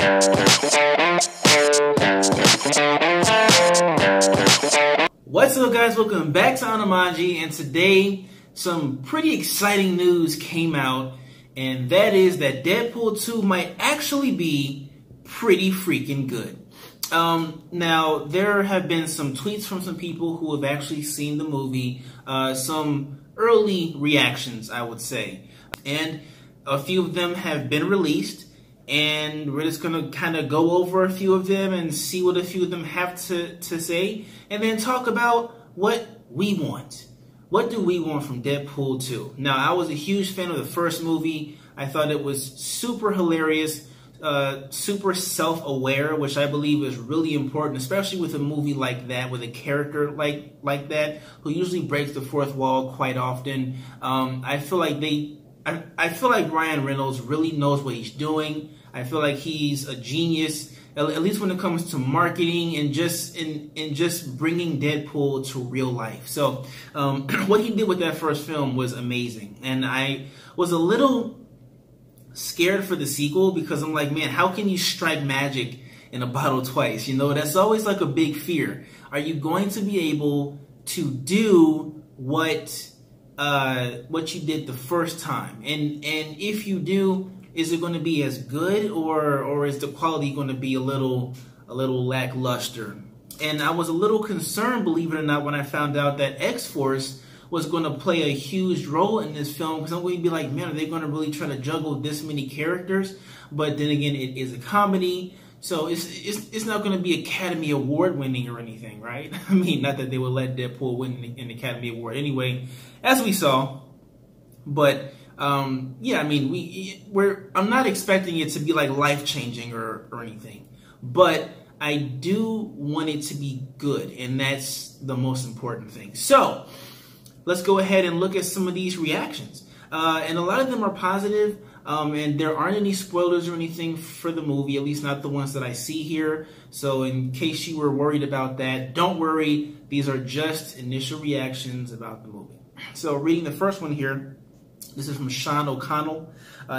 What's up, guys? Welcome back to Anamanji, and today some pretty exciting news came out, and that is that Deadpool 2 might actually be pretty freaking good. Now, there have been some tweets from some people who have actually seen the movie, some early reactions, I would say, and a few of them have been released, and we're just going to kind of go over a few of them and see what a few of them have to say, and then talk about what we want. What do we want from Deadpool 2? Now, I was a huge fan of the first movie. I thought it was super hilarious, super self-aware, which I believe is really important, especially with a movie like that, with a character like that, who usually breaks the fourth wall quite often. I feel like I feel like Ryan Reynolds really knows what he's doing. I feel like he's a genius, at least when it comes to marketing and just bringing Deadpool to real life. So what he did with that first film was amazing, and I was a little scared for the sequel because I'm like, man, how can you strike magic in a bottle twice? You know, that's always like a big fear. Are you going to be able to do what you did the first time? And if you do, is it going to be as good, or is the quality going to be a little lackluster? And I was a little concerned, believe it or not, when I found out that X-Force was going to play a huge role in this film, because I'm going to be like, man, are they going to really try to juggle this many characters? But then again, it is a comedy, so it's not going to be Academy Award winning or anything, right? I mean, not that they would let Deadpool win an Academy Award anyway, as we saw. But yeah, I mean, I'm not expecting it to be like life changing or anything, but I do want it to be good, and that's the most important thing. So let's go ahead and look at some of these reactions. And a lot of them are positive, and there aren't any spoilers or anything for the movie, at least not the ones that I see here. So in case you were worried about that, don't worry. These are just initial reactions about the movie. So reading the first one here, this is from Sean O'Connell.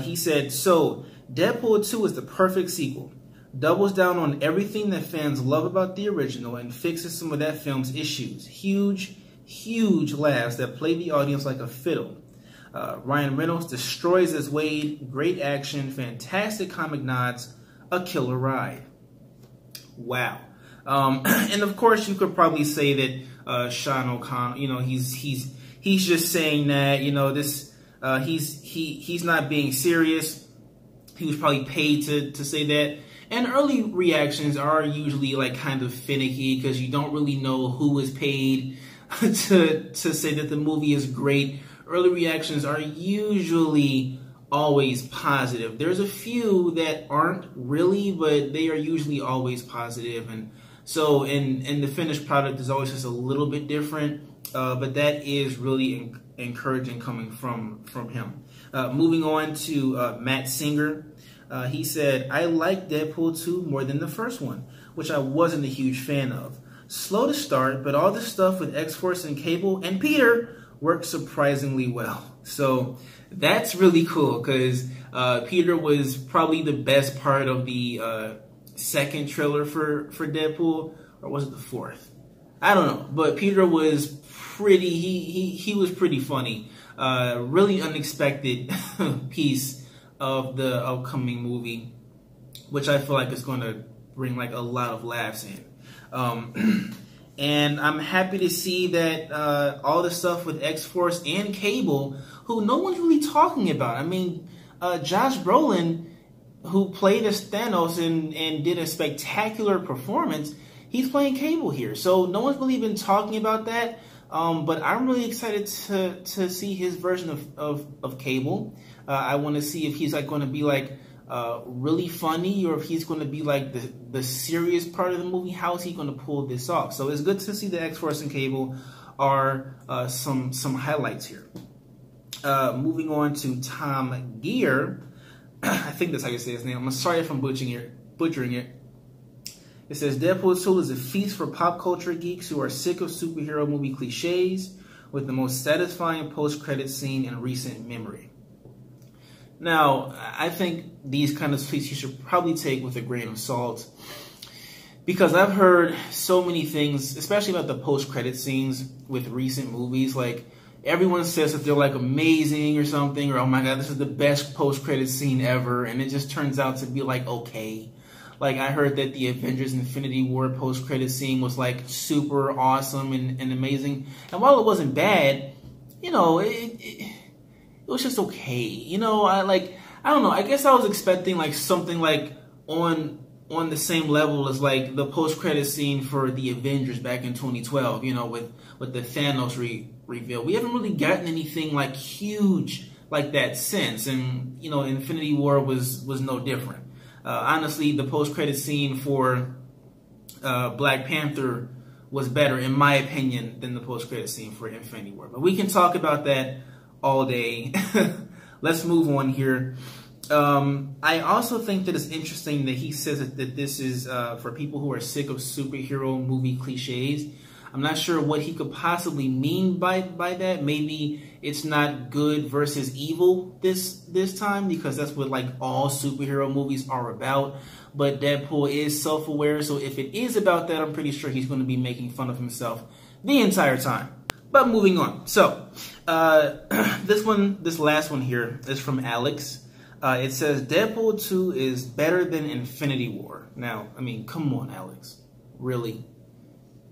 He said, so Deadpool 2 is the perfect sequel. Doubles down on everything that fans love about the original and fixes some of that film's issues. Huge laughs that play the audience like a fiddle. Ryan Reynolds destroys as Wade. Great action, fantastic comic nods, a killer ride. Wow. And of course, you could probably say that Sean O'Connell, you know, he's just saying that, you know, this he's not being serious. He was probably paid to say that. And early reactions are usually like kind of finicky because you don't really know who was paid to say that the movie is great. Early reactions are usually always positive. There's a few that aren't really, but they are usually always positive. And so, and the finished product is always just a little bit different. But that is really encouraging coming from him. Moving on to Matt Singer. He said, I like Deadpool 2 more than the first one, which I wasn't a huge fan of. Slow to start, but all the stuff with X-Force and Cable and Peter worked surprisingly well. So that's really cool, because Peter was probably the best part of the second trailer for Deadpool, or was it the fourth? I don't know, but Peter was pretty, he was pretty funny. Really unexpected piece of the upcoming movie, which I feel like is going to bring like a lot of laughs in. And I'm happy to see that all the stuff with X-Force and Cable, who no one's really talking about. I mean, Josh Brolin, who played as Thanos and did a spectacular performance, he's playing Cable here. So no one's really been talking about that. But I'm really excited to see his version of Cable. I want to see if he's like going to be like really funny, or if he's going to be like the serious part of the movie. How is he going to pull this off? So it's good to see the X-Force and Cable are some highlights here. Moving on to Tom Gear. I think that's how you say his name. I'm sorry if I'm butchering it. It says, Deadpool 2 is a feast for pop culture geeks who are sick of superhero movie cliches, with the most satisfying post-credit scene in recent memory. Now, I think these kind of tweets you should probably take with a grain of salt, because I've heard so many things, especially about the post-credit scenes with recent movies. Like, everyone says that they're like amazing or something, or oh my god, this is the best post-credit scene ever, and it just turns out to be like okay. Like, I heard that the Avengers Infinity War post-credit scene was like super awesome and amazing, and while it wasn't bad, you know, it was just okay. You know, I don't know. I guess I was expecting like something like on the same level as like the post-credit scene for the Avengers back in 2012. You know, with the Thanos reveal. We haven't really gotten anything like huge like that since, and you know, Infinity War was no different. Honestly, the post-credit scene for Black Panther was better, in my opinion, than the post-credit scene for Infinity War. But we can talk about that all day. Let's move on here. I also think that it's interesting that he says that this is for people who are sick of superhero movie cliches. I'm not sure what he could possibly mean by that. Maybe it's not good versus evil this time, because that's what like all superhero movies are about. But Deadpool is self-aware, so if it is about that, I'm pretty sure he's going to be making fun of himself the entire time. But moving on. So this last one here is from Alex. It says Deadpool 2 is better than Infinity War. Now, I mean, come on, Alex. Really?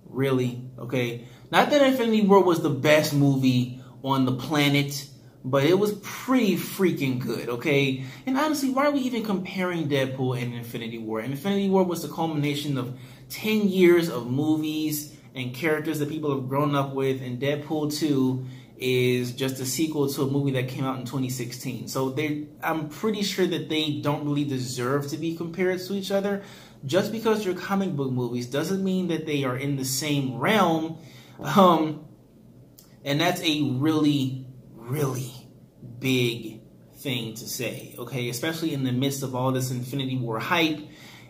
Really? Okay. Not that Infinity War was the best movie on the planet, but it was pretty freaking good, okay? And honestly, why are we even comparing Deadpool and Infinity War? Infinity War was the culmination of 10 years of movies and characters that people have grown up with, and Deadpool 2 is just a sequel to a movie that came out in 2016. So I'm pretty sure that they don't really deserve to be compared to each other. Just because they're comic book movies doesn't mean that they are in the same realm. And that's a really, really big thing to say, okay? Especially in the midst of all this Infinity War hype.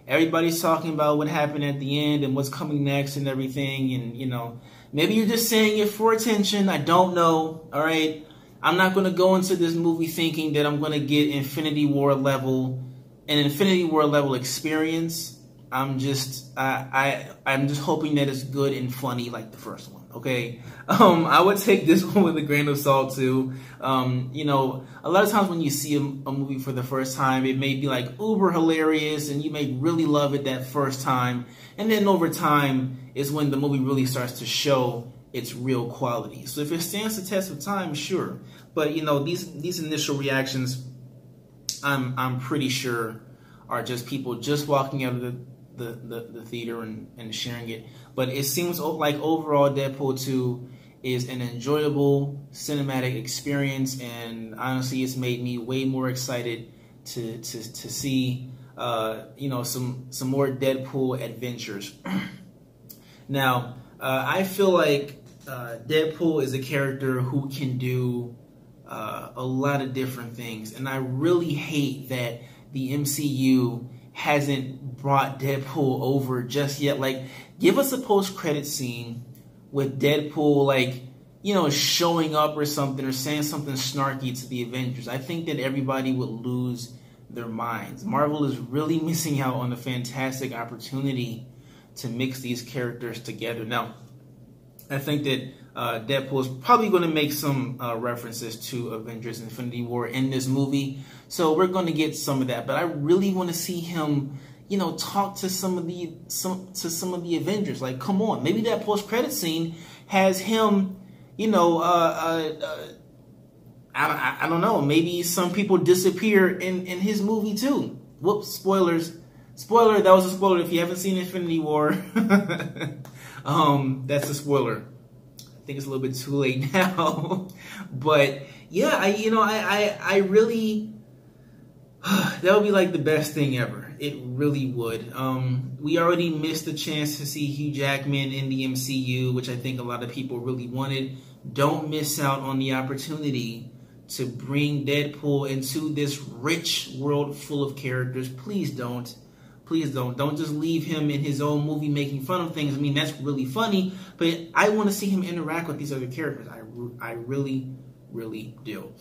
Everybody's talking about what happened at the end and what's coming next and everything. And, you know, maybe you're just saying it for attention. I don't know, all right? I'm not going to go into this movie thinking that I'm going to get an Infinity War level experience. I'm just hoping that it's good and funny like the first one, okay? I would take this one with a grain of salt too. You know, a lot of times when you see a movie for the first time, it may be like uber hilarious and you may really love it that first time. And then over time is when the movie really starts to show its real quality. So if it stands the test of time, sure. But you know, these initial reactions, I'm pretty sure are just people just walking out of the theater and sharing it. But it seems like overall Deadpool 2 is an enjoyable cinematic experience, and honestly it's made me way more excited to see you know, some more Deadpool adventures. Now I feel like Deadpool is a character who can do a lot of different things, and I really hate that the MCU hasn't brought Deadpool over just yet. Like, give us a post-credit scene with Deadpool, like, you know, showing up or something, or saying something snarky to the Avengers. I think that everybody would lose their minds. Marvel is really missing out on a fantastic opportunity to mix these characters together. Now, I think that Deadpool is probably going to make some references to Avengers Infinity War in this movie. So we're going to get some of that. But I really want to see him, you know, talk to some of the Avengers. Like, come on. Maybe that post-credit scene has him, you know, I don't know. Maybe some people disappear in his movie too. Whoops, spoilers. Spoiler, that was a spoiler. If you haven't seen Infinity War, that's a spoiler. I think it's a little bit too late now. But yeah, I really, that would be like the best thing ever. It really would. We already missed the chance to see Hugh Jackman in the MCU, which I think a lot of people really wanted. Don't miss out on the opportunity to bring Deadpool into this rich world full of characters. Please don't. Please don't. Don't just leave him in his own movie making fun of things. I mean, that's really funny, but I want to see him interact with these other characters. I really, really do.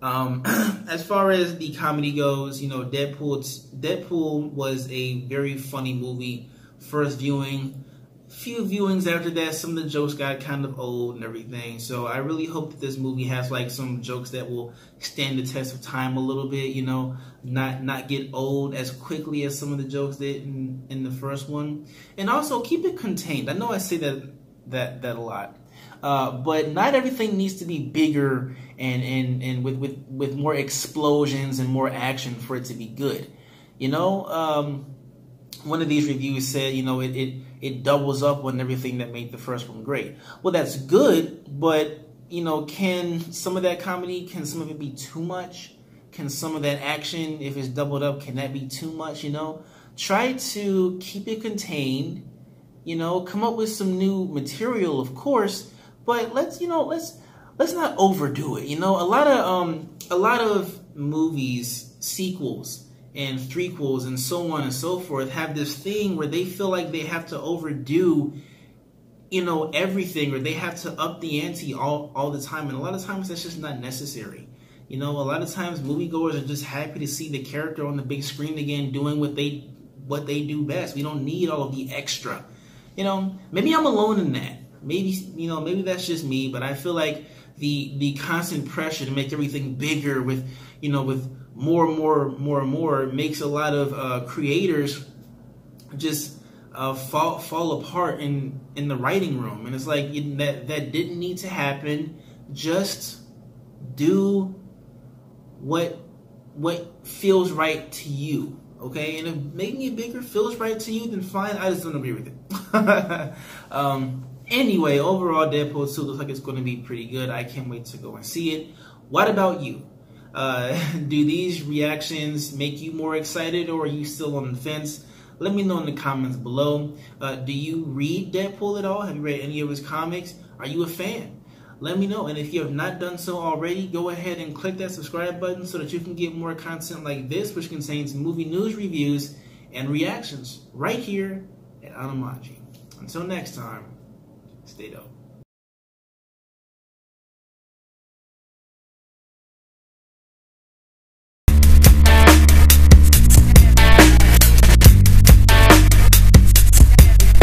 As far as the comedy goes, you know, Deadpool was a very funny movie. First viewing, few viewings after that, some of the jokes got kind of old and everything. So I really hope that this movie has like some jokes that will stand the test of time a little bit, you know, not get old as quickly as some of the jokes did in the first one. And also keep it contained. I know I say that a lot. But not everything needs to be bigger and with more explosions and more action for it to be good. You know, one of these reviews said, you know, it doubles up on everything that made the first one great. Well, that's good, but, you know, can some of that comedy, can some of it be too much? Can some of that action, if it's doubled up, can that be too much, you know? Try to keep it contained, you know, come up with some new material, of course, but let's not overdo it, you know? A lot of movies, sequels, and threequels and so on and so forth have this thing where they feel like they have to overdo, you know, everything, or they have to up the ante all the time. And a lot of times that's just not necessary. You know, a lot of times moviegoers are just happy to see the character on the big screen again doing what they do best. We don't need all of the extra. You know, maybe I'm alone in that. Maybe, you know, maybe that's just me, but I feel like the constant pressure to make everything bigger with, you know, with more makes a lot of creators just fall apart in the writing room. And it's like that didn't need to happen. Just do what feels right to you, okay? And if making it bigger feels right to you, then fine. I just don't agree with it. Anyway, overall, Deadpool 2 looks like it's going to be pretty good. I can't wait to go and see it. What about you? Do these reactions make you more excited, or are you still on the fence? Let me know in the comments below. Do you read Deadpool at all? Have you read any of his comics? Are you a fan? Let me know. And if you have not done so already, go ahead and click that subscribe button so that you can get more content like this, which contains movie news, reviews, and reactions right here at Animaji. Until next time, stay dope.